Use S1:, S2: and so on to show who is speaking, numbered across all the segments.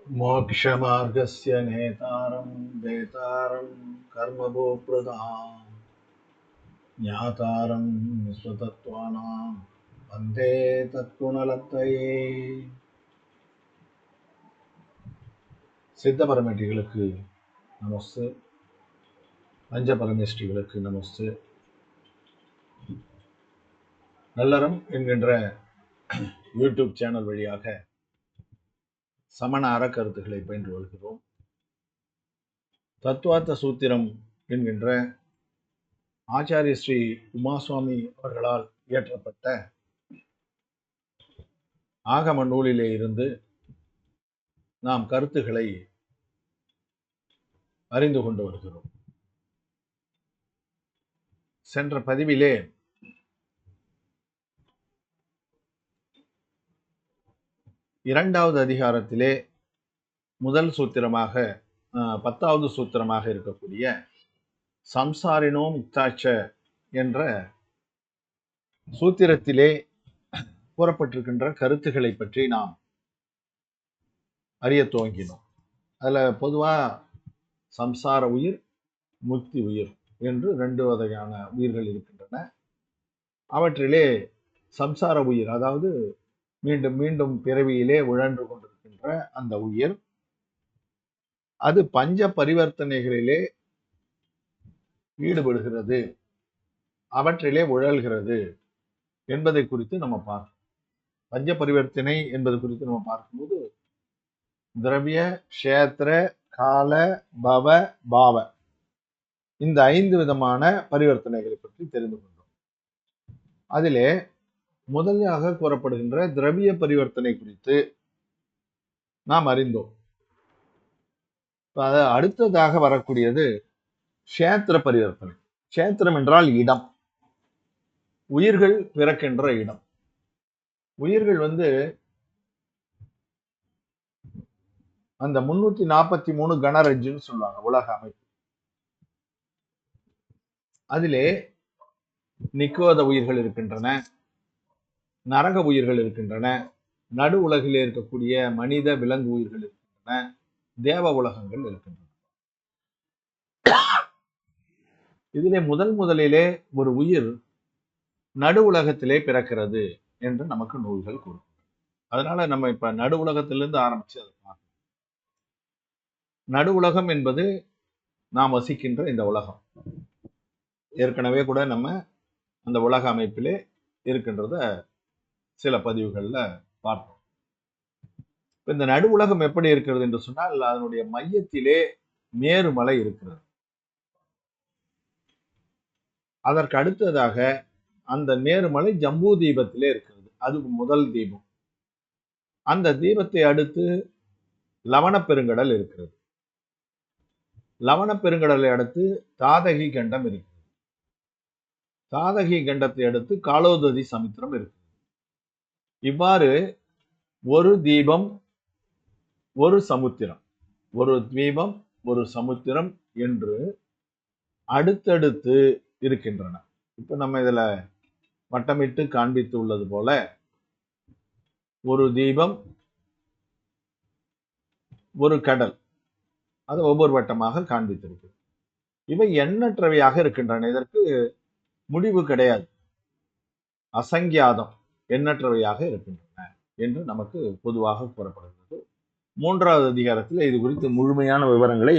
S1: मोक्षमार्गस्य नेतारं वेतारं कर्मभोप्रदां ज्ञातारं स्वतत्त्वानां वन्दे तत्कुणलब्धये சித்தபரமேட்டிகளுக்கு நமஸ்து, பஞ்சபரமேஷ்டிகளுக்கு நமஸ்து. நல்லறம் என்கின்ற YouTube channel வழியாக சமண அறக்கருத்துக்களை பயின்று வருகிறோம். தத்துவார்த்த சூத்திரம் என்கின்ற ஆச்சாரிய ஸ்ரீ உமாசுவாமி அவர்களால் இயற்றப்பட்ட ஆகம நூலிலே இருந்து நாம் கருத்துக்களை அறிந்து கொண்டு வருகிறோம். சென்ற பதிவிலே இரண்டாவது அதிகாரத்திலே முதல் சூத்திரமாக 10வது சூத்திரமாக இருக்கக்கூடிய சம்சாரினோ முக்தாச்ச என்ற சூத்திரத்திலே கூறப்பட்டிருக்கின்ற கருத்துக்களை பற்றி நாம் அறிய துவங்கினோம். அதில் பொதுவாக சம்சார உயிர், முக்தி உயிர் என்று 2 வகையான உயிர்கள் இருக்கின்றன. அவற்றிலே சம்சார உயிர், அதாவது மீண்டும் மீண்டும் பிறவியிலே உழன்று கொண்டிருக்கின்ற அந்த உயிர், அது பஞ்ச பரிவர்த்தனைகளிலே ஈடுபடுகிறது, அவற்றிலே உழல்கிறது என்பதை குறித்து நம்ம பார்க்கணும். பஞ்ச பரிவர்த்தனை என்பது குறித்து நம்ம பார்க்கும்போது திரவிய, க்ஷேத்திர, கால, பவ, பாவ இந்த 5 விதமான பரிவர்த்தனைகளை பற்றி தெரிந்து கொண்டோம். அதிலே முதலாக கூறப்படுகின்ற திரவிய பரிவர்த்தனை குறித்து நாம் அறிந்தோம். அடுத்ததாக வரக்கூடியது க்ஷேத்திர பரிவர்த்தனை. க்ஷேத்திரம் என்றால் இடம், உயிர்கள் பிறக்கின்ற இடம். உயிர்கள் அந்த 343 கனரஜ்ஜுன்னு சொல்லுவாங்க உலக அமைப்பு. அதிலே நிக்கோத உயிர்கள் இருக்கின்றன, நரக உயிர்கள் இருக்கின்றன, நடு உலகிலே இருக்கக்கூடிய மனித விலங்கு உயிர்கள் இருக்கின்றன, தேவ உலகங்கள் இருக்கின்றன. இதிலே முதலிலே ஒரு உயிர் நடு உலகத்திலே பிறக்கிறது என்று நமக்கு நூல்கள் கூறும். அதனால நம்ம இப்ப நடு உலகத்திலிருந்து ஆரம்பிச்சு அதை பார்க்கணும். நடு உலகம் என்பது நாம் வசிக்கின்ற இந்த உலகம். ஏற்கனவே கூட நம்ம அந்த உலக அமைப்பிலே இருக்கின்றத சில பதிவுகள்ல பார்த்தோம். இந்த நடு உலகம் எப்படி இருக்கிறது என்று சொன்னால், அதனுடைய மையத்திலே மேருமலை இருக்கிறது. அதற்கு அடுத்ததாக அந்த மேருமலை ஜம்பூ தீபத்திலே இருக்கிறது. அது முதல் தீபம். அந்த தீபத்தை அடுத்து லவண பெருங்கடல் இருக்கிறது. லவண பெருங்கடலை அடுத்து தாதகி கண்டம் இருக்கிறது. தாதகி கண்டத்தை அடுத்து காலோததி சமுத்திரம் இருக்கிறது. இவ்வாறு ஒரு தீபம் ஒரு சமுத்திரம், ஒரு தீபம் ஒரு சமுத்திரம் என்று அடுத்தடுத்து இருக்கின்றன. இப்ப நம்ம இதுல வட்டமிட்டு காண்பித்து உள்ளது போல ஒரு தீபம் ஒரு கடல், அது ஒவ்வொரு வட்டமாக காண்பித்திருக்கு. இவை எண்ணற்றவையாக இருக்கின்றன. இதற்கு முடிவு கிடையாது. அசங்கியாதம், எண்ணற்றவையாக இருக்கின்றன என்று நமக்கு பொதுவாக கூறப்படுகிறது. 3வது அதிகாரத்தில் இது குறித்து முழுமையான விவரங்களை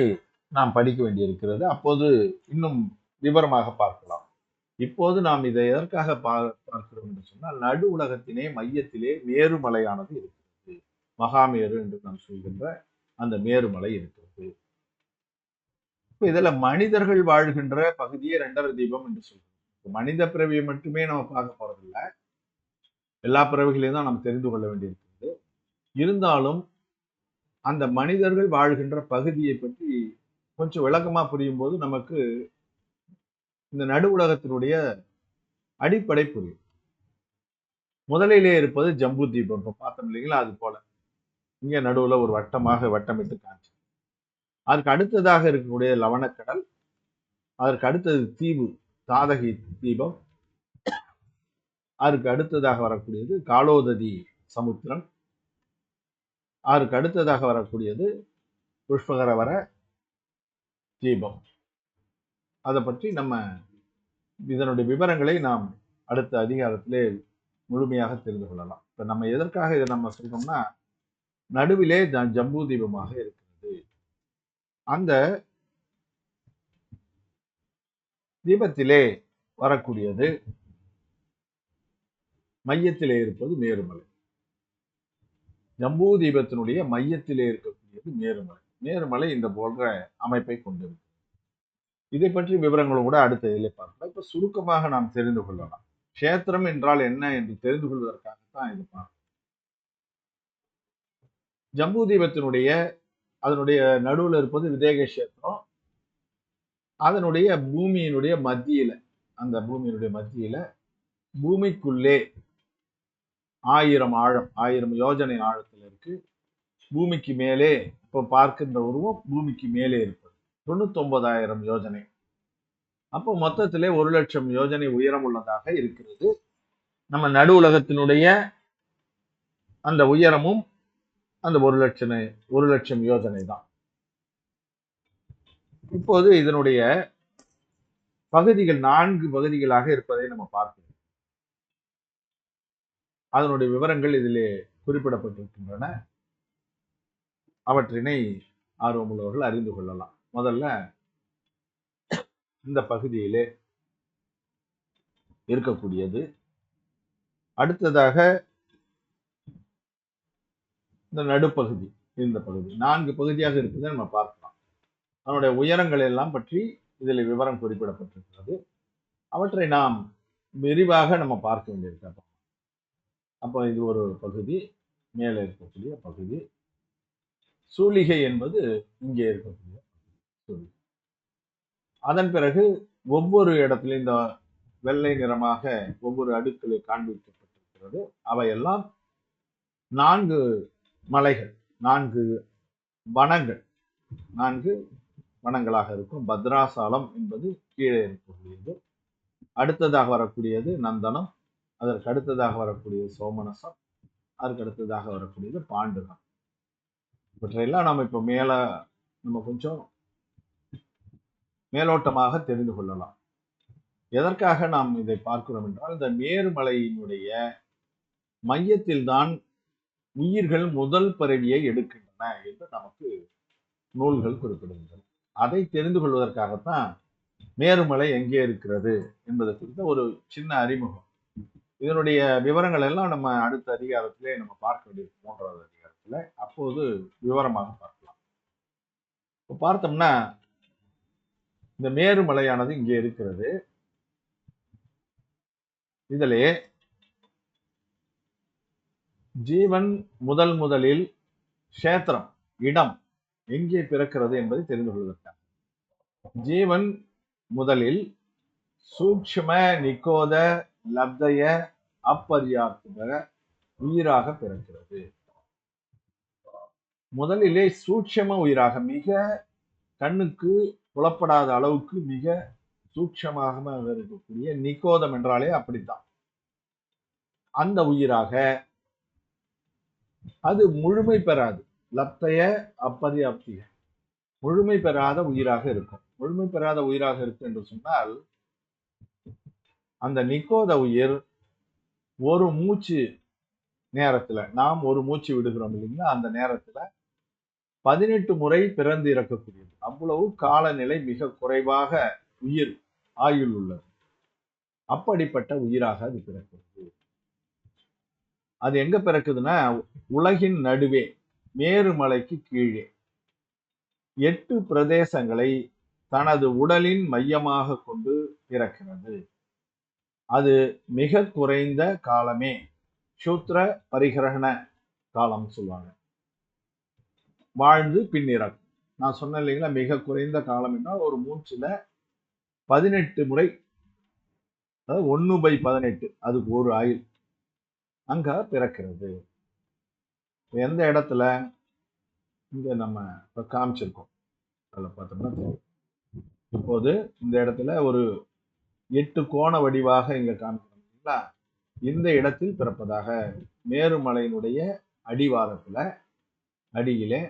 S1: நாம் படிக்க வேண்டியிருக்கிறது. அப்போது இன்னும் விவரமாக பார்க்கலாம். இப்போது நாம் இதை எதற்காக பார்க்கிறோம் என்று சொன்னால், நடு உலகத்தினே மையத்திலே மேருமலையானது இருக்கிறது. மகாமேரு என்று நாம் சொல்கின்ற அந்த மேருமலை இருக்கிறது. இப்ப இதுல மனிதர்கள் வாழ்கின்ற பகுதியே 2வது தீபம் என்று சொல்றோம். மனித பிறவியை மட்டுமே நம்ம பார்க்க போறதில்லை, எல்லா பிறவிகளையும் தான் நாம் தெரிந்து கொள்ள வேண்டியிருக்கிறது. இருந்தாலும் அந்த மனிதர்கள் வாழ்கின்ற பகுதியை பற்றி கொஞ்சம் விளக்கமா புரியும் போது நமக்கு இந்த நடு உலகத்தினுடைய அடிப்படை புரியும். முதலிலே இருப்பது ஜம்பு தீபம். இப்ப பார்த்தோம் இல்லைங்களா, அது போல இங்க நடுவுல ஒரு வட்டமாக வட்டமிட்டு காட்சி. அதற்கு அடுத்ததாக இருக்கக்கூடிய லவணக்கடல், அதற்கு அடுத்தது தீவு தாதகி தீபம், அதற்கு அடுத்ததாக வரக்கூடியது காலோததி சமுத்திரம், அதற்கு அடுத்ததாக வரக்கூடியது புஷ்பகரவர தீபம். அதை பற்றி நம்ம இதனுடைய விவரங்களை நாம் அடுத்த அதிகாரத்திலே முழுமையாக தெரிந்து கொள்ளலாம். இப்ப நம்ம எதற்காக இதை நம்ம சொல்றோம்னா, நடுவிலே ஜம்பூ தீபமாக இருக்கிறது. அந்த தீபத்திலே வரக்கூடியது மையத்திலே இருப்பது மேருமலை. ஜம்பூ தீபத்தினுடைய மையத்திலே இருக்கக்கூடியது மேருமலை. மேருமலை இந்த போன்ற அமைப்பை கொண்டிருக்கும். இதை பற்றி விவரங்களும் கூட அடுத்த இதில் பார்க்கலாம். இப்ப சுருக்கமாக நாம் தெரிந்து கொள்ளலாம். கஷேத்திரம் என்றால் என்ன என்று தெரிந்து கொள்வதற்காகத்தான் இது பார்க்கணும். ஜம்பூ தீபத்தினுடைய அதனுடைய நடுவில் இருப்பது விதேக கஷேத்திரம். அதனுடைய பூமியினுடைய மத்தியில, அந்த பூமியினுடைய மத்தியில பூமிக்குள்ளே 1000 ஆழம், 1000 யோஜனை ஆழத்தில் இருக்கு. பூமிக்கு மேலே இப்ப பார்க்கின்ற உருவம் பூமிக்கு மேலே இருப்பது 99,000 யோஜனை. அப்போ மொத்தத்திலே 1,00,000 யோஜனை உயரம் உள்ளதாக இருக்கிறது. நம்ம நடு உலகத்தினுடைய அந்த உயரமும் அந்த 1,00,000 யோஜனை தான். இப்போது இதனுடைய பகுதிகள் 4 பகுதிகளாக இருப்பதை நம்ம பார்க்கிறோம். அதனுடைய விவரங்கள் இதிலே குறிப்பிடப்பட்டிருக்கின்றன. அவற்றினை ஆர்வமுள்ளவர்கள் அறிந்து கொள்ளலாம். முதல்ல இந்த பகுதியிலே இருக்கக்கூடியது, அடுத்ததாக இந்த நடுப்பகுதி, இந்த பகுதி 4 பகுதியாக இருப்பதை நம்ம பார்க்கலாம். அதனுடைய உயரங்கள் எல்லாம் பற்றி இதில் விவரம் குறிப்பிடப்பட்டிருக்கிறது. அவற்றை நாம் விரிவாக நம்ம பார்க்க வேண்டியிருக்கிறோம். அப்போ இது ஒரு பகுதி, மேலே இருக்கக்கூடிய பகுதி. சூலிகை என்பது இங்கே இருக்கக்கூடிய சூலிகை. அதன் பிறகு ஒவ்வொரு இடத்துல இந்த வெள்ளை நிறமாக ஒவ்வொரு அடுக்கில் காண்பிக்கப்பட்டிருக்கிறது. அவையெல்லாம் 4 மலைகள், 4 வனங்கள், 4 வனங்களாக இருக்கும். பத்ராசாலம் என்பது கீழே இருக்கக்கூடியது. அடுத்ததாக வரக்கூடியது நந்தனம், அதற்கு அடுத்ததாக வரக்கூடியது சோமனசம், அதற்கு அடுத்ததாக வரக்கூடியது பாண்டுகம். இவற்றையெல்லாம் நம்ம இப்ப நம்ம கொஞ்சம் மேலோட்டமாக தெரிந்து கொள்ளலாம். எதற்காக நாம் இதை பார்க்கிறோம் என்றால், இந்த மேருமலையினுடைய மையத்தில் தான் உயிர்கள் முதல் பிறவியை எடுக்கின்றன என்று நமக்கு நூல்கள் குறிப்பிடுகின்றன. அதை தெரிந்து கொள்வதற்காகத்தான் மேருமலை எங்கே இருக்கிறது என்பது குறித்த ஒரு சின்ன அறிமுகம். இதனுடைய விவரங்கள் எல்லாம் நம்ம அடுத்த அதிகாரத்திலே நம்ம பார்க்க வேண்டியது, 3வது அதிகாரத்துல. அப்போது விவரமாக பார்க்கலாம். இப்போ பார்த்தோம்னா இந்த மேருமலையானது இங்கே இருக்கிறது. இதிலே ஜீவன் முதலில் கஷேத்திரம், இடம் எங்கே பிறக்கிறது என்பதை தெரிந்து கொள்வதற்காக ஜீவன் முதலில் சூக்ஷ்ம நிகோத லப்தய அப்பர்யாப்த உயிராக பிறக்கிறது. முதலிலே சூட்சம உயிராக, மிக கண்ணுக்கு புலப்படாத அளவுக்கு மிக சூட்சமாக இருக்கக்கூடிய, நிகோதம் என்றாலே அப்படித்தான், அந்த உயிராக அது முழுமை பெறாது. லப்தய அப்பர்யாப்திக முழுமை பெறாத உயிராக இருக்கும். முழுமை பெறாத உயிராக இருக்கு என்று சொன்னால், அந்த நிகோத உயிர் ஒரு மூச்சு நேரத்துல, நாம் ஒரு மூச்சு விடுகிறோம் இல்லைங்களா, அந்த நேரத்துல 18 முறை பிறந்து இறக்கக்கூடியது. அவ்வளவு காலநிலை மிக குறைவாக உயிர் ஆயுள் உள்ளது. அப்படிப்பட்ட உயிராக அது பிறக்கிறது. அது எங்க பிறக்குதுன்னா, உலகின் நடுவே மேருமலைக்கு கீழே 8 பிரதேசங்களை தனது உடலின் மையமாக கொண்டு பிறக்கிறது. அது மிக குறைந்த காலமே, சூத்திர பரிகிரகண காலம் சொல்லுவாங்க, வாழ்ந்து பின்னிறக்கும். நான் சொன்னேன் இல்லைங்களா, மிக குறைந்த காலம் என்றால் ஒரு மூச்சுல 18 முறை, அதாவது 1/18, அதுக்கு ஒரு ஆயுள் அங்க பிறக்கிறது. எந்த இடத்துல, இங்க நம்ம இப்ப காமிச்சிருக்கோம், அதில் பார்த்தோம்னா தெரியும். இப்போது இந்த இடத்துல ஒரு 8 கோண வடிவாக இங்க காமிக்கிறோம்ங்களா, இந்த இடத்தில் பிறப்பதாக மேருமலையினுடைய அடிவாரத்துல அடியிலே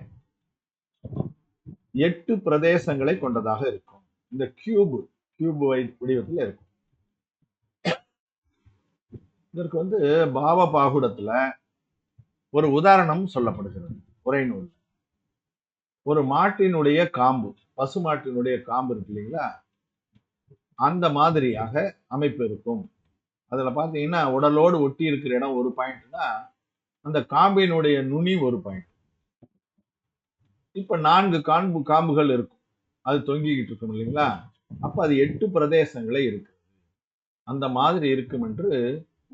S1: 8 பிரதேசங்களை கொண்டதாக இருக்கும். இந்த கியூப் வடிவத்தில் இருக்கும். இதற்கு பாவ பாகுடத்துல ஒரு உதாரணம் சொல்லப்படுகிறது உரைநூல். ஒரு மாட்டினுடைய காம்பு, பசு மாட்டினுடைய காம்பு இருக்கு இல்லைங்களா, அந்த மாதிரியாக அமைப்பு இருக்கும். அதுல பாத்தீங்கன்னா உடலோடு ஒட்டி இருக்கிற இடம் ஒரு பாயிண்ட்னா அந்த காம்பினுடைய நுனி ஒரு பாயிண்ட். இப்ப 4 காம்புகள் இருக்கும், அது தொங்கிக்கிட்டு இருக்கும் இல்லைங்களா. அப்ப அது 8 பிரதேசங்களே இருக்கு. அந்த மாதிரி இருக்கும் என்று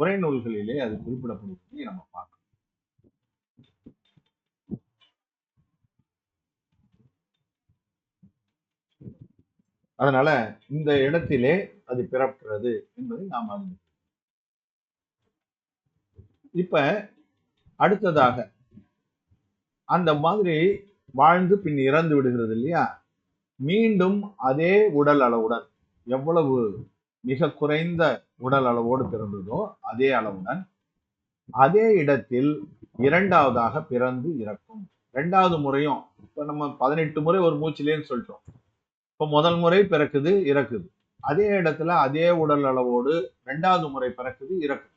S1: உரைநூல்களிலே அது குறிப்பிடப்படுவதை நம்ம பார்க்கணும். அதனால இந்த இடத்திலே அது பிறக்கிறது என்பதை நாம் அறிந்து. இப்ப அடுத்ததாக அந்த மாதிரி வாழ்ந்து பின் இறந்து விடுகிறது இல்லையா, மீண்டும் அதே உடல் அளவுடன், எவ்வளவு மிக குறைந்த உடல் அளவோடு பிறந்ததோ அதே அளவுடன் அதே இடத்தில் இரண்டாவதாக பிறந்து இறக்கும். இரண்டாவது முறையும் இப்ப நம்ம 18 முறை ஒரு மூச்சிலேன்னு சொல்லிட்டோம். இப்ப முதல் முறை பிறக்குது, இறக்குது. அதே இடத்துல அதே உடல் அளவோடு இரண்டாவது முறை பிறக்குது, இறக்குது.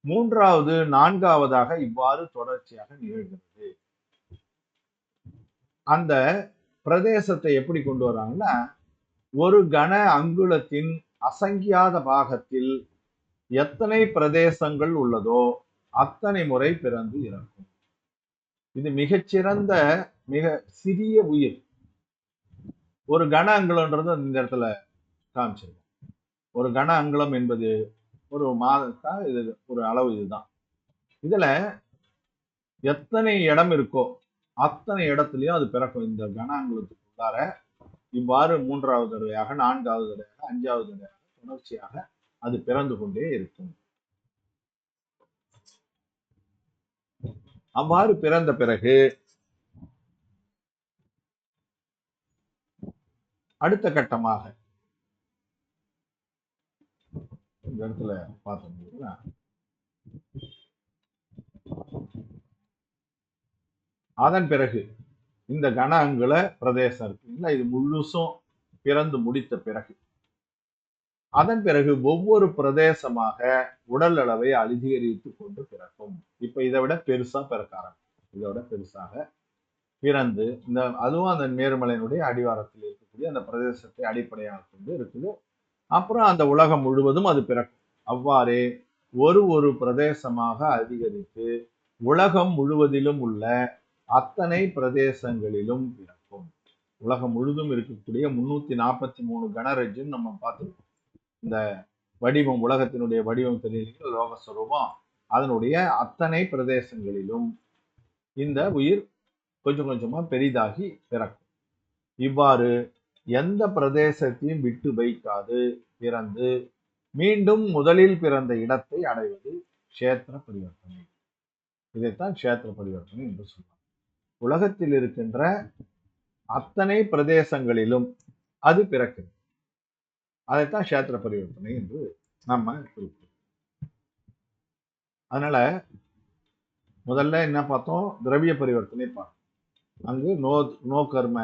S1: மூன்றாவது, நான்காவதாக இவ்வாறு தொடர்ச்சியாக நிகழ்கிறது. அந்த பிரதேசத்தை எப்படி கொண்டு வராங்கன்னா, ஒரு கன அங்குலத்தின் அசங்கியாத பாகத்தில் எத்தனை பிரதேசங்கள் உள்ளதோ அத்தனை முறை பிறந்து இறக்கும். இது மிகச்சிறந்த மிக சிறிய உயிர். ஒரு கன அங்குலம்ன்றது இந்த இடத்துல காமிச்சிருக்கோம். ஒரு கன அங்குலம் என்பது ஒரு மாதத்தான், இது ஒரு அளவு. இதுதான். இதுல எத்தனை இடம் இருக்கோ அத்தனை இடத்துலயும் அது பிறக்கும். இந்த கன அங்குலத்துக்கு உள்ளார இவ்வாறு மூன்றாவது தடவையாக, நான்காவது தடவையாக, அஞ்சாவது தடவையாக தொடர்ச்சியாக அது பிறந்து கொண்டே இருக்கும். அவ்வாறு பிறந்த பிறகு அடுத்த கட்டமாக இந்த இடத்துல பார்த்தோம்னா, அதன் பிறகு இந்த கன அங்குல பிரதேசம் இருக்குங்களா, இது முழுசும் பிறந்து முடித்த பிறகு அதன் பிறகு ஒவ்வொரு பிரதேசமாக உடல் அளவை அதிகரித்து கொண்டு பிறக்கும். இப்ப இதை விட பெருசா பிறக்க ஆரம்பிக்கும். இதை விட பெருசாக பிறந்து இந்த அதுவும் அந்த மேருமலையினுடைய அடிவாரத்தில் இருக்கக்கூடிய அந்த பிரதேசத்தை அடிப்படையாக கொண்டு இருக்குது. அப்புறம் அந்த உலகம் முழுவதும் அது பிறக்கும். அவ்வாறே ஒரு பிரதேசமாக அதிகரித்து உலகம் முழுவதிலும் உள்ள அத்தனை பிரதேசங்களிலும் பிறக்கும். உலகம் முழுதும் இருக்கக்கூடிய 343 கனரஜ்ஜுன்னு நம்ம பார்த்துருக்கோம். இந்த வடிவம், உலகத்தினுடைய வடிவம் தெரியல, லோகஸ்வரூபம், அதனுடைய அத்தனை பிரதேசங்களிலும் இந்த உயிர் கொஞ்சம் கொஞ்சமா பெரிதாகி பிறக்கும். இவ்வாறு எந்த பிரதேசத்தையும் விட்டு வைக்காது பிறந்து மீண்டும் முதலில் பிறந்த இடத்தை அடைவது க்ஷேத்திர பரிவர்த்தனை. இதைத்தான் க்ஷேத்திர பரிவர்த்தனை என்று சொல்லுவாங்க. உலகத்தில் இருக்கின்ற அத்தனை பிரதேசங்களிலும் அது பிறக்குது. அதைத்தான் க்ஷேத்திர பரிவர்த்தனை என்று நம்ம குறிப்பிடுறோம். அதனால முதல்ல என்ன பார்த்தோம்? திரவிய பரிவர்த்தனை பார்த்தோம். அங்கு நோ கர்ம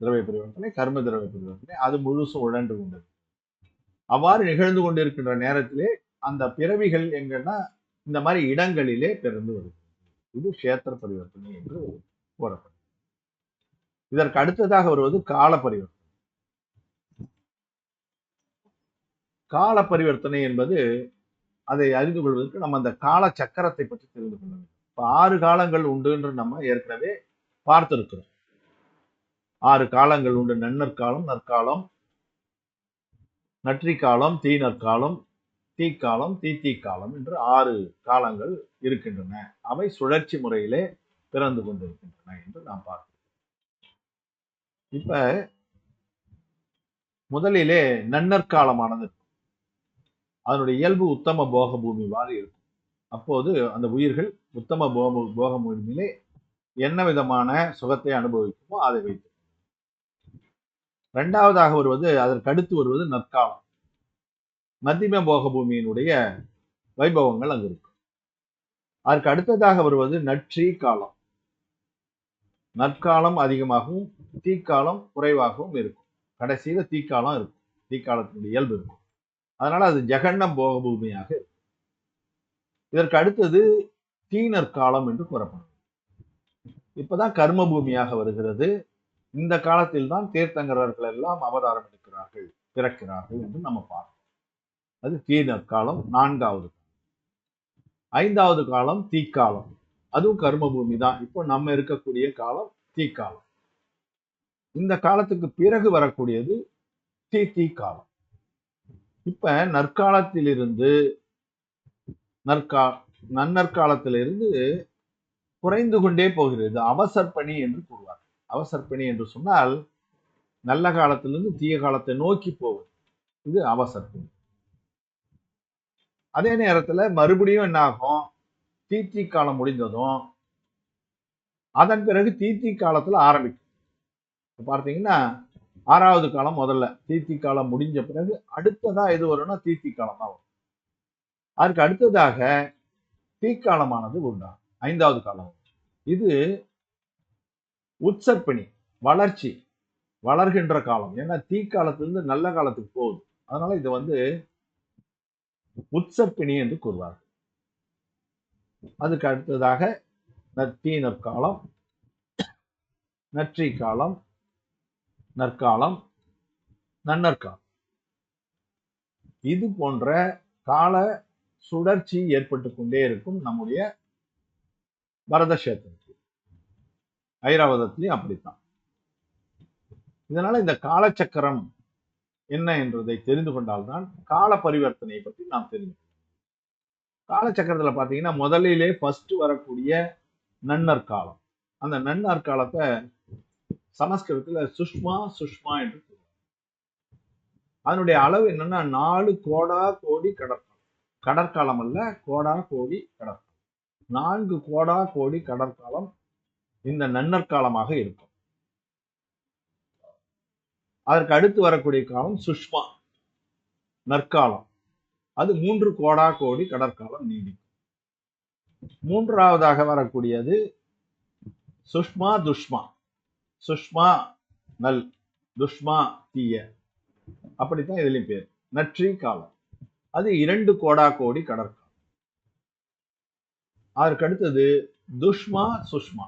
S1: திரவிய பரிவர்த்தனை, கர்ம திரவிய பரிவர்த்தனை, அது முழுசும் உழன்று கொண்டது. அவ்வாறு நிகழ்ந்து கொண்டிருக்கின்ற நேரத்திலே அந்த பிறவிகள் எங்கன்னா இந்த மாதிரி இடங்களிலே பிறந்து வருகிறது. இது க்ஷேத்திர பரிவர்த்தனை என்று கூறப்படும். இதற்கு அடுத்ததாக வருவது கால பரிவர்த்தனை. கால பரிவர்த்தனை என்பது, அதை அறிந்து கொள்வதற்கு நம்ம அந்த கால சக்கரத்தை பற்றி தெரிந்து கொள்ள வேண்டும். இப்ப 6 காலங்கள் உண்டு என்று நம்ம ஏற்கனவே பார்த்திருக்கிறோம். 6 காலங்கள் உண்டு. நன்னற்காலம், நற்காலம், நற்றிக்காலம், தீநற்காலம், தீக்காலம், தீத்தீக்காலம் என்று 6 காலங்கள் இருக்கின்றன. அவை சுழற்சி முறையிலே பிறந்து கொண்டிருக்கின்றன என்று நாம் பார்க்கிறோம். இப்ப முதலிலே நன்னற்காலமானது, அதனுடைய இயல்பு உத்தம போக பூமி வாரி இருக்கும். அப்போது அந்த உயிர்கள் உத்தம போக பூமியிலே என்ன விதமான சுகத்தை அனுபவிக்குமோ அதை வைத்து. இரண்டாவதாக வருவது, அதற்கு அடுத்து வருவது நற்காலம். மத்தியம போக பூமியினுடைய வைபவங்கள் அங்கு இருக்கும். அதற்கு அடுத்ததாக வருவது நற்றி காலம். நற்காலம் அதிகமாகவும் தீக்காலம் குறைவாகவும் இருக்கும். கடைசியில தீக்காலம் இருக்கும். தீக்காலத்தினுடைய இயல்பு இருக்கும். அதனால அது ஜெகன்னம் போக பூமியாக இருக்கும். இதற்கு அடுத்தது தீநற்காலம் என்று கூறப்படும். இப்பதான் கர்ம பூமியாக வருகிறது. இந்த காலத்தில் தான் தீர்த்தங்கரர்கள் எல்லாம் அவதாரம் எடுக்கிறார்கள், பிறக்கிறார்கள் என்று நம்ம பார்க்கிறோம். அது தீநற்காலம் 4வது. 5வது காலம் தீக்காலம். அதுவும் கர்ம பூமி தான். இப்போ நம்ம இருக்கக்கூடிய காலம் தீக்காலம். இந்த காலத்துக்கு பிறகு வரக்கூடியது தீக்காலம். இப்ப நற்காலத்திலிருந்து நன்னற்காலத்திலிருந்து குறைந்து கொண்டே போகிறது. அவசர்பணி என்று கூறுவார். அவசர்பணி என்று சொன்னால் நல்ல காலத்திலிருந்து தீய காலத்தை நோக்கி போவது. இது அவசர்பணி. அதே நேரத்துல மறுபடியும் என்ன ஆகும்? தீத்தி காலம் முடிந்ததும் அதன் பிறகு தீத்தி காலத்துல ஆரம்பிக்கும். பார்த்தீங்கன்னா 6வது காலம் முதல்ல தீத்தி காலம் முடிஞ்ச பிறகு அடுத்ததா எது வரும்னா தீத்தி காலம் தான் வரும். அதுக்கு அடுத்ததாக தீக்காலமானது உண்டாகும். 5வது காலம். இது உற்சர்பிணி, வளர்ச்சி, வளர்கின்ற காலம். ஏன்னா தீக்காலத்திலிருந்து நல்ல காலத்துக்கு போகுது. அதனால இது வந்து உற்சர்பிணி என்று கூறுவார்கள். அதுக்கு அடுத்ததாக தீநற்காலம், நற்றி காலம், நற்காலம், நன்னற்காலம். இது போன்ற கால சுழற்சி ஏற்பட்டு கொண்டே இருக்கும் நம்முடைய பரத கஷேத்திரத்தில். ஐராவதத்திலையும் அப்படித்தான். இதனால இந்த காலச்சக்கரம் என்ன என்றதை தெரிந்து கொண்டால்தான் கால பரிவர்த்தனையை பற்றி நாம் தெரிந்து கொள்ளலாம். காலச்சக்கரத்துல பாத்தீங்கன்னா முதலிலே ஃபர்ஸ்ட் வரக்கூடிய நன்னற்காலம். அந்த நன்னற்காலத்தை சமஸ்கிருதத்துல சுஷ்மா சுஷ்மா என்று கூறுவாங்க. அதனுடைய அளவு என்னன்னா 4 கோடா கோடி கடற்காலம். கடற்காலம் அல்ல, கோடா கோடி கடற்காலம். 4 கோடா கோடி கடற்காலம் இந்த நன்னற்காலமாக இருக்கும். அதற்கு அடுத்து வரக்கூடிய காலம் சுஷ்மா நற்காலம். அது 3 கோடா கோடி கடற்காலம் நீடிக்கும். 3வதாக வரக்கூடியது சுஷ்மா துஷ்மா. சுஷ்மா நல், துஷ்மா தீய. அப்படித்தான் இதுலயும் பேர். நற்றி காலம். அது 2 கோடா கோடி கடற்காலம். அதற்கு அடுத்தது துஷ்மா சுஷ்மா.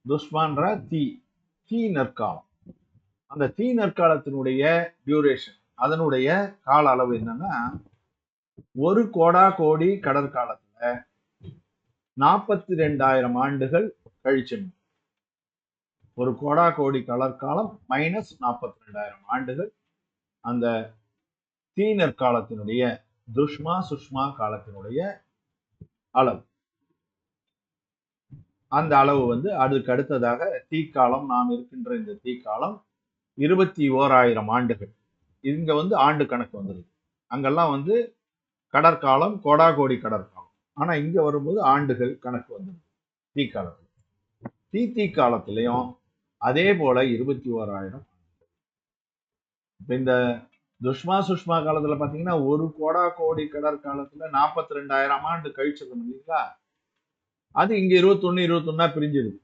S1: துஷ்மான்ற தீ நற்காலம். அந்த தீ நற்காலத்தினுடைய டியூரேஷன், அதனுடைய கால அளவு என்னன்னா 1 கோடா கோடி கடற்காலத்துல 42,000 ஆண்டுகள் கழிச்சிடணும். 1 கோடா கோடி கடற்காலம் மைனஸ் 42,000 ஆண்டுகள் அந்த தீ நற்காலத்தினுடைய துஷ்மா சுஷ்மா காலத்தினுடைய அளவு. அந்த அளவு வந்து அதுக்கு அடுத்ததாக தீக்காலம், நாம் இருக்கின்ற இந்த தீக்காலம் 21,000 ஆண்டுகள். இங்க வந்து ஆண்டு கணக்கு வந்துருது. அங்கெல்லாம் வந்து கடற்காலம், கோடா கோடி கடற்காலம். ஆனா இங்க வரும்போது ஆண்டுகள் கணக்கு வந்துருது தீக்காலத்துல. தீக்காலத்திலையும் அதே போல 21,000. இப்ப இந்த துஷ்மா சுஷ்மா காலத்துல பாத்தீங்கன்னா 1 கோடா கோடி கடற்காலத்துல 42,000 ஆண்டு கழிச்சிருக்கணும் இல்லைங்களா? அது இங்க 21 பிரிஞ்சிடுது.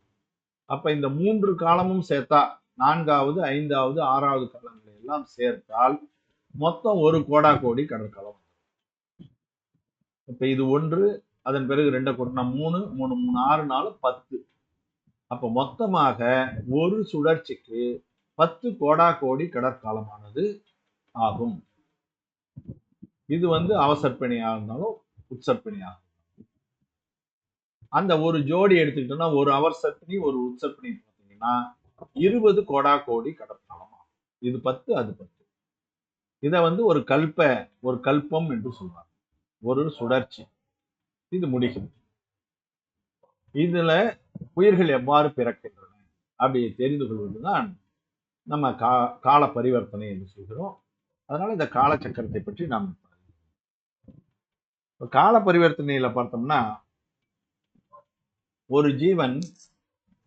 S1: அப்ப இந்த 3 காலமும் சேர்த்தா 4வது 5வது 6வது காலங்களை எல்லாம் சேர்த்தால் மொத்தம் 1 கோடா கோடி கடற்காலம். இப்ப இது 1, அதன் பிறகு 2 கூட்டினா 3, 3 3 6 4 10. அப்ப மொத்தமாக ஒரு சுழற்சிக்கு 10 கோடா கோடி கடற்காலமானது ஆகும். இது வந்து அவசர்பிணியா இருந்தாலும் உற்சர்பிணியா. அந்த ஒரு ஜோடி எடுத்துக்கிட்டோம்னா ஒரு அவசர்பிணி ஒரு உற்சர்பிணி பார்த்தீங்கன்னா 20 கோடா கோடி கடற்காலம். இது 10, அது 10. இதை வந்து ஒரு கல்பம் என்று சொல்றாங்க. ஒரு சுழற்சி. இது முடிகிறது. இதுல உயிர்கள் எவ்வாறு பிறக்கின்றன அப்படி தெரிந்து கொள்வதுதான் நம்ம கால பரிவர்த்தனை என்று சொல்கிறோம். அதனால இந்த காலச்சக்கரத்தை பற்றி நாம் கால பரிவர்த்தனையில பார்த்தோம்னா ஒரு ஜீவன்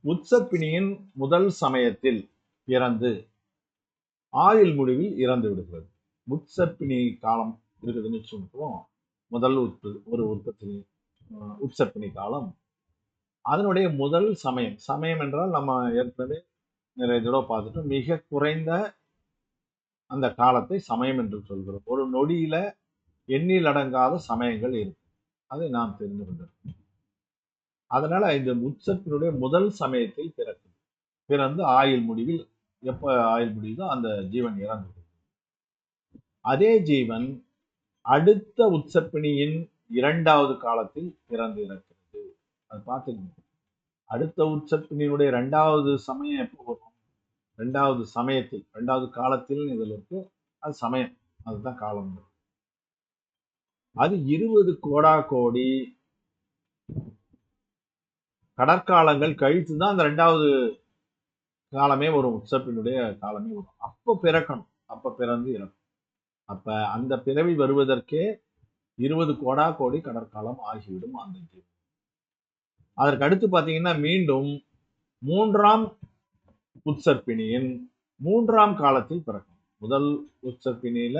S1: உற்சர்பிணியின் முதல் சமயத்தில் இறந்து ஆயுள் முடிவில் இறந்து விடுகிறது. உற்சர்பிணி காலம் இருக்குதுன்னு சொல்றோம். முதல் ஒரு உற்பத்தி உற்சர்பிணி காலம் அதனுடைய முதல் சமயம். சமயம் என்றால் நம்ம ஏற்கனவே நிறைய தடவை பார்த்துட்டோம். மிக குறைந்த அந்த காலத்தை சமயம் என்று சொல்கிறோம். ஒரு நொடியில எண்ணில் அடங்காத சமயங்கள் இருக்கு. அதை நாம் தெரிந்து கொண்டோம். அதனால இந்த உற்சவத்தினுடைய முதல் சமயத்தில் பிறக்கும். பிறந்து ஆயுள் முடிவில் எப்ப ஆயுள் முடியுதோ அந்த ஜீவன் இறந்து. அதே ஜீவன் அடுத்த உற்சப்பிணியின் 2வது காலத்தில் பிறந்து இறக்கிறது. அது பார்த்துக்கணும். அடுத்த உற்சப்பிணியினுடைய 2வது சமயம் எப்போ வரும்? 2வது சமயத்தில், 2வது காலத்தில் இதில் இருக்கு. அது சமயம், அதுதான் காலம். அது 20 கோடா கோடி கடற்காலங்கள் கழித்து தான் அந்த 2வது காலமே வரும். உற்சப்பினுடைய காலமே வரும். அப்போ பிறக்கணும். அப்ப பிறந்து இறக்கும். அப்ப அந்த பிறவி வருவதற்கே 20 கோடா கோடி கடற்காலம் ஆகிவிடும் அந்த ஜீவன். அதற்கு அடுத்து பாத்தீங்கன்னா மீண்டும் 3ஆம் உற்சப்பிணியின் 3ஆம் காலத்தில் பிறக்கும். முதல் உற்சப்பிணியில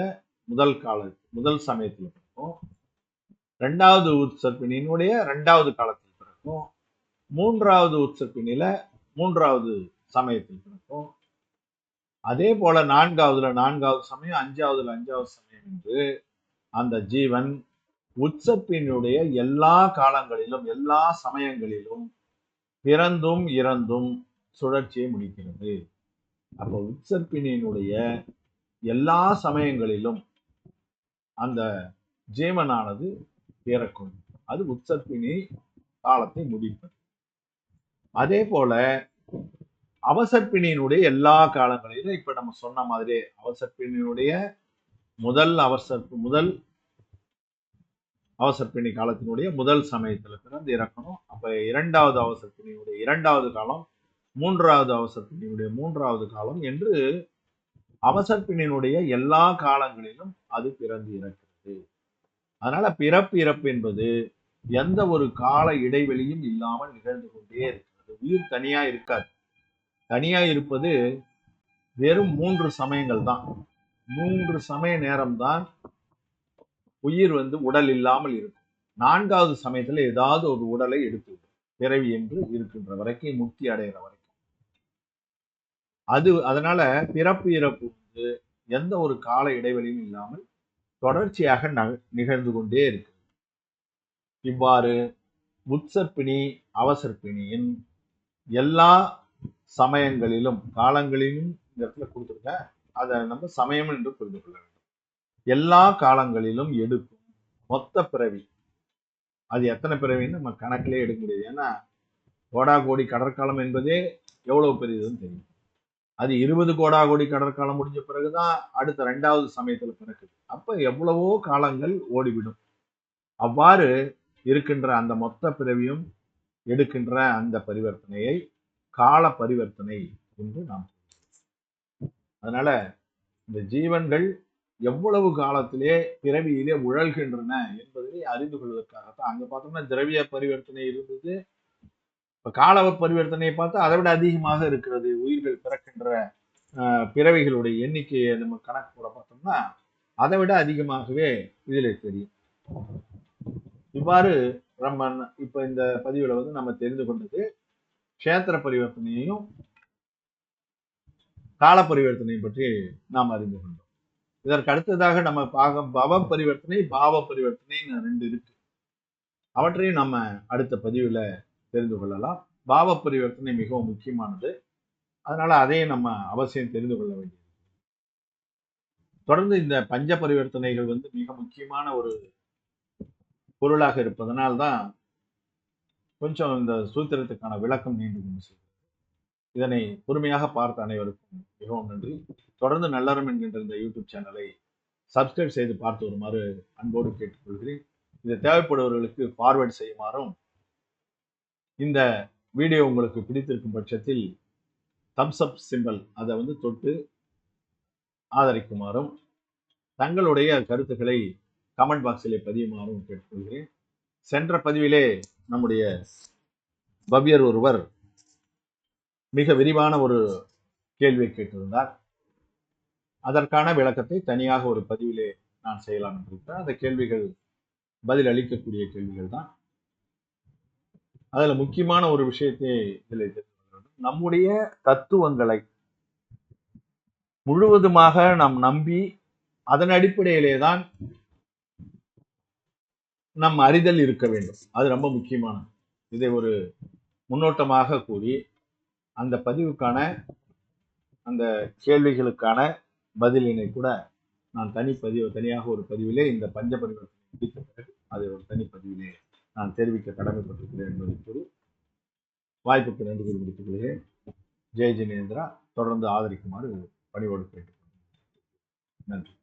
S1: முதல் சமயத்தில் பிறக்கும். 2வது உற்சப்பிணியினுடைய 2வது காலத்தில் பிறக்கும். 3வது உற்சப்பிணியில 3வது சமயத்தில் பிறக்கும். அதே போல 4வது சமயம், 5வது சமயம் என்று அந்த ஜீவன் உற்சப்பினுடைய எல்லா காலங்களிலும், எல்லா சமயங்களிலும் பிறந்தும் இறந்தும் சுழற்சியை முடிக்கிறது. அப்ப உற்சப்பினுடைய எல்லா சமயங்களிலும் அந்த ஜீவனானது பிறக்கும். அது உற்சப்பினி காலத்தை முடிப்பது. அதே போல அவசற்பிணியினுடைய எல்லா காலங்களிலும் இப்ப நம்ம சொன்ன மாதிரி அவசற்பிணியினுடைய முதல் அவசற்பிணி காலத்தினுடைய முதல் சமயத்துல பிறந்து இறக்கணும். அப்ப 2வது அவசற்பிணியுடைய 2வது காலம், 3வது அவசற்பிணியுடைய 3வது காலம் என்று அவசற்பிணியினுடைய எல்லா காலங்களிலும் அது பிறந்து இறக்கிறது. அதனால பிறப்பு இறப்பு என்பது எந்த ஒரு கால இடைவெளியும் இல்லாமல் நிகழ்ந்து கொண்டே இருக்கிறது. உயிர் தனியா இருக்காது. தனியா இருப்பது வெறும் 3 சமயங்கள் தான். 3 சமய நேரம்தான் உயிர் உடல் இல்லாமல் இருக்கும். 4வது சமயத்துல ஏதாவது ஒரு உடலை எடுத்துவிடும். பிறவி என்று இருக்கின்ற வரைக்கும், முக்தி அடைகிற வரைக்கும். அதனால பிறப்பு இறப்பு எந்த ஒரு கால இடைவெளியும் இல்லாமல் தொடர்ச்சியாக நிகழ்ந்து கொண்டே இருக்கு. இவ்வாறு உற்சப்பிணி அவசற்பிணியின் எல்லா சமயங்களிலும் காலங்களிலும் இந்த இடத்துல கொடுத்துருக்க, அதை நம்ம சமயம் என்று புரிந்து கொள்ள வேண்டும். எல்லா காலங்களிலும் எடுக்கும் மொத்த பிறவி, அது எத்தனை பிறவின்னு நம்ம கணக்கிலே எடுக்க முடியாது. ஏன்னா கோடா கோடி கடற்காலம் என்பதே எவ்வளவு பெரியதுன்னு தெரியும். அது 20 கோடா கோடி கடற்காலம் முடிஞ்ச பிறகுதான் அடுத்த 2வது சமயத்துல பிறக்குது. அப்ப எவ்வளவோ காலங்கள் ஓடிவிடும். அவ்வாறு இருக்கின்ற அந்த மொத்த பிறவியும் எடுக்கின்ற அந்த பரிவர்த்தனையை கால பரிவர்த்தனை என்று நாம். அதனால இந்த ஜீவன்கள் எவ்வளவு காலத்திலே பிறவியிலே உழல்கின்றன என்பதை அறிந்து கொள்வதற்காகத்தான். அங்க பார்த்தோம்னா திரவிய பரிவர்த்தனை இருந்தது. இப்ப கால பரிவர்த்தனையை பார்த்தா அதை விட அதிகமாக இருக்கிறது. உயிர்கள் பிறக்கின்ற பிறவிகளுடைய எண்ணிக்கையை நம்ம கணக்கு கூட பார்த்தோம்னா அதை விட அதிகமாகவே இதிலே தெரியும். இவ்வாறு நம்ம இப்ப இந்த பதிவுல நம்ம தெரிந்து கொண்டது க்ஷேத்திர பரிவர்த்தனையையும் கால பரிவர்த்தனையும் பற்றி நாம் அறிந்து கொண்டோம். இதற்கு அடுத்ததாக நம்ம பவ பரிவர்த்தனை, பாவ பரிவர்த்தனை 2 இருக்கு. அவற்றையும் நம்ம அடுத்த பதிவுல தெரிந்து கொள்ளலாம். பாவ பரிவர்த்தனை மிகவும் முக்கியமானது. அதனால அதையும் நம்ம அவசியம் தெரிந்து கொள்ள வேண்டியது. தொடர்ந்து இந்த பஞ்ச பரிவர்த்தனைகள் மிக முக்கியமான ஒரு பொருளாக இருப்பதனால்தான் கொஞ்சம் இந்த சூத்திரத்துக்கான விளக்கம் நீண்டு கொண்டு செல்கிறது. இதனை பொறுமையாக பார்த்த அனைவருக்கும் மிகவும் நன்றி. தொடர்ந்து நல்லறம் என்கின்ற இந்த யூடியூப் சேனலை சப்ஸ்கிரைப் செய்து பார்த்து வருமாறு அன்போடு கேட்டுக்கொள்கிறேன். இது தேவைப்படுபவர்களுக்கு ஃபார்வர்ட் செய்யுமாறும், இந்த வீடியோ உங்களுக்கு பிடித்திருக்கும் பட்சத்தில் தம்ஸ் அப் சிம்பல் அதை தொட்டு ஆதரிக்குமாறும், தங்களுடைய கருத்துக்களை கமெண்ட் பாக்ஸிலே பதியுமாறும் கேட்டுக்கொள்கிறேன். சென்ற பதிவிலே நம்முடைய பவ்யர் ஒருவர் மிக விரிவான ஒரு கேள்வியை கேட்டிருந்தார். அதற்கான விளக்கத்தை தனியாக ஒரு பதிவிலே நான் செய்யலாம் என்று. அந்த கேள்விகள் பதில் அளிக்கக்கூடிய கேள்விகள் தான். அதுல முக்கியமான ஒரு விஷயத்தை இதில் தெரிந்து கொள்ள வேண்டும். நம்முடைய தத்துவங்களை முழுவதுமாக நாம் நம்பி அதன் அடிப்படையிலே தான் நம் அறிதல் இருக்க வேண்டும். அது ரொம்ப முக்கியமானது. இதை ஒரு முன்னோட்டமாக கூறி அந்த பதிவுக்கான அந்த கேள்விகளுக்கான பதிலினை கூட நான் தனியாக ஒரு பதிவிலே இந்த பஞ்ச பரிவர்த்தனை முடித்த பிறகு அதை ஒரு தனிப்பதிவிலே நான் தெரிவிக்க கடமைப்பட்டிருக்கிறேன் என்பதை கூறி வாய்ப்புக்கு நன்றி கூறி முடித்துக் கொள்கிறேன். ஜெய் ஜினேந்திரா. தொடர்ந்து ஆதரிக்குமாறு பணிவோடு கேட்டுக்கொள்கிறேன். நன்றி.